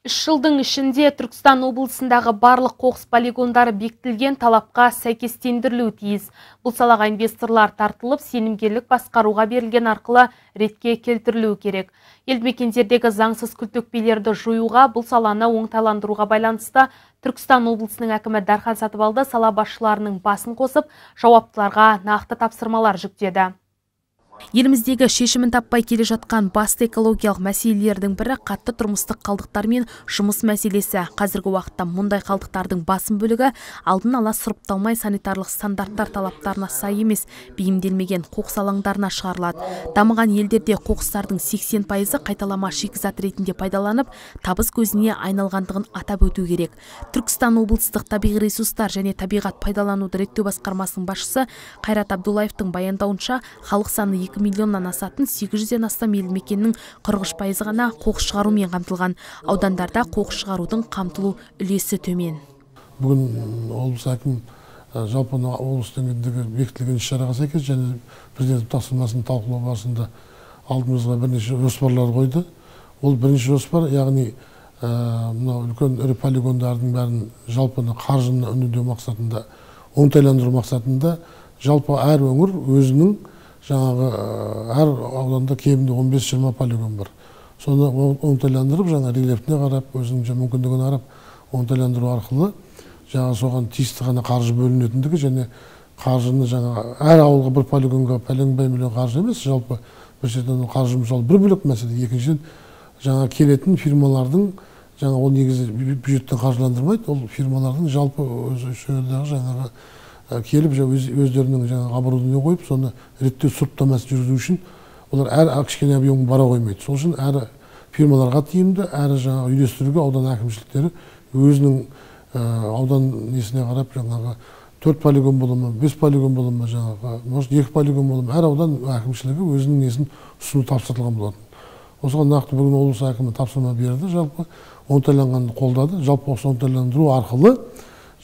3 жылдың ішінде Түркістан облысындағы барлық қоқыс полигондары бекітілген талапқа сәйкестендірілуі тиіс. Бұл салаға инвесторлар тартылып, сенімгерлік басқаруға берілген арқылы ретке келтірілуі керек. Елді мекендердегі заңсыз күл-төкпелерді жоюға, бұл саланы оңтайландыруға байланысты Түркістан облысының әкімі Дархан Сатыбалды сала басшыларының басын қосып, жауаптыларға нақты тапсырмалар жүктеді. Еліміздегі шешімін таппай келе жатқан басты экологиялық мәселелердің бірі қатты тұрмыстық қалдықтар мен жұмыс мәселесі. Қазіргі уақытта мұндай қалдықтардың басым бөлігі алдын ала сұрыпталмай санитарлық стандарттар талаптарына сай емес, бейімделмеген қоқыс алаңдарына шығарылады. Дамыған елдерде қоқыстардың 80% қайталама шикізат ретінде пайдаланып, табыс көзіне айналғандығын атап өту керек. Түркістан облыстық табиғи ресурстар және табиғат пайдалануды реттеу басқармасының басшысы Қайрат Абдуллаевтың баяндауынша, халық саны 2 миллионнан асатын 800-ден астам елді мекеннің 43% ғана қоқыс шығарумен қамтылған. Аудандарда қоқыс шығарудың қамтылу үлесі төмен. Бүгін облыс әкім жалпы облыс деңгейіндегі бекітілген іс-шараға сәйкес және президент тапсырмасын талқылау барысында алдымызға бірнеше жоспарлар қойды. Ол бірінші жоспар, яғни мынау үлкен ірі полигондардың бәрін жалпы қаржыны үнемдеу мақсатында, оңтайландыру мақсатында жалпы әр өңір өзінің жаңағы әр ауданда кемінде 15-20 полигон бар. Соны оңтайландырып, жаңа рельефіне қарап, өзінің мүмкіндігін қарап, оңтайландыру арқылы жаңа соған тиісті ғана қаржы бөлінетіндігі және қаржыны жаңа әр ауылға бір полигонға пәленбай миллион қаржы емес, жалпы бір жерден қаржы мысалы бір бөлек мәселе. Екіншіден жаңа келетін фирмалардың жаңа ол негізі бюджеттен қаржыландырмайды, ол фирмалардың жалпы өздерінің жаңағы келіп өздерінің оборудование қойып, соны реттеу сұрыптамасын жүргізу үшін олар әр кішкене объем бара қоймайды. Сол үшін әр фирмаларға тиімді, әр жаңағы үйлестіруге аудан әкімшіліктері өзінің аудан несіне қарап жаңағы 4 полигон бола ма, 5 полигон бола ма, жаңағы может 2 полигон бола ма, әр аудан әкімшілігі өзінің несін ұсыну тапсырылған болатын. Осыған нақты бүгін облыс әкімі тапсырма берді, жалпы оңтайланғанды қолдады. Жалпы осы оңтайландыру арқылы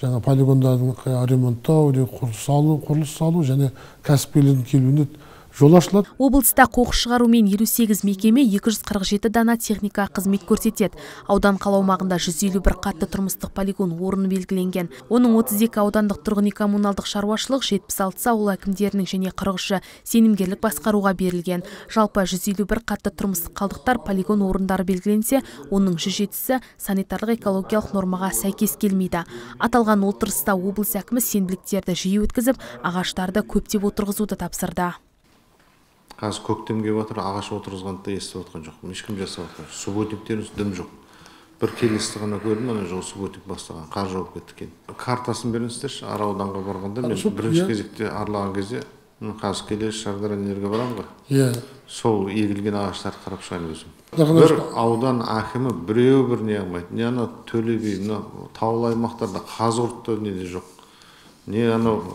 жаңа полигондардың ремонттау, құрылыс салу және кәсіпкерлердің келуіне жол ашылады. Облыста қоқыс шығарумен 58 мекеме 247 дана техника қызмет көрсетеді. Аудан қала аумағында 151 қатты тұрмыстық полигон орны белгіленген. Оның 32 аудандық тұрғын үй коммуналдық шаруашылық, 76 ауыл әкімдерінің және 43-і сенімгерлік басқаруға берілген. Жалпы 151 қатты тұрмыстық қалдықтар полигон орындары белгіленсе, оның 107-сі санитарлық экологиялық нормаға сәйкес келмейді. Аталған отырыста облыс әкімі сенбіліктерді жиі өткізіп, ағаштарды көптеп отырғызуды тапсырды. Қазір көктемге батыр ағаш отырғызғанды естіп отқан жоқ. Ешкім жасап отқан. Субботниктерін дым жоқ. Бір келісті ғана көрдім, ана жол субботник бастаған. Қар жауып кеткен. Картасын беріңіздерші, ар ауданға барғанда мен бірінші кезекте аралаған кезде қазір келесі Шардара энергия барамын ғой. Сол егілген ағаштарды қарап шығайын өзім. Бір аудан әкімі біреу бір не қылмайды. Не ана Төле би, таулы аймақтарда қазығұртта неде жоқ. Не анау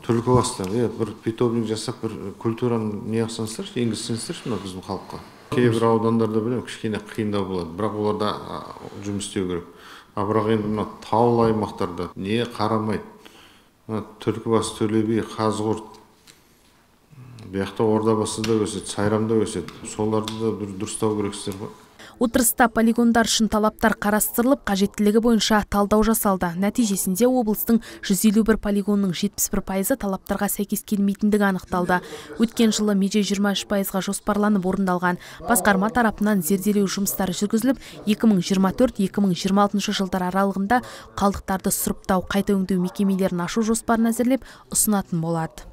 Түлкібаста бір питомник жасап, бір культураны не қылсаңыздар, енгізсеңіздер мына біздің халыққа. Кейбір аудандарда білем, кішкене қиындау болады, бірақ оларда жұмыс істеу керек. Бірақ енді мына таулы аймақтарда не қарамайды. Түлкібас, Төле би, Қазығұрт, бұяқта Ордабасыда өседі, Сайрамда өседі. Соларды да бір дұрыстау керексіздер ғой. Отырыста полигондар үшін талаптар қарастырылып, қажеттілігі бойынша талдау жасалды. Нәтижесінде облыстың 151 полигонның 71% талаптарға сәйкес келмейтіндігі анықталды. Өткен жылы меже 23%-ға жоспарланып орындалған. Басқарма тарапынан зерделеу жұмыстары жүргізіліп, 2024-2026 жылдар аралығында қалдықтарды сұрыптау, қайта өңдеу мекемелерін ашу жоспарын әзірлеп ұсынатын болады.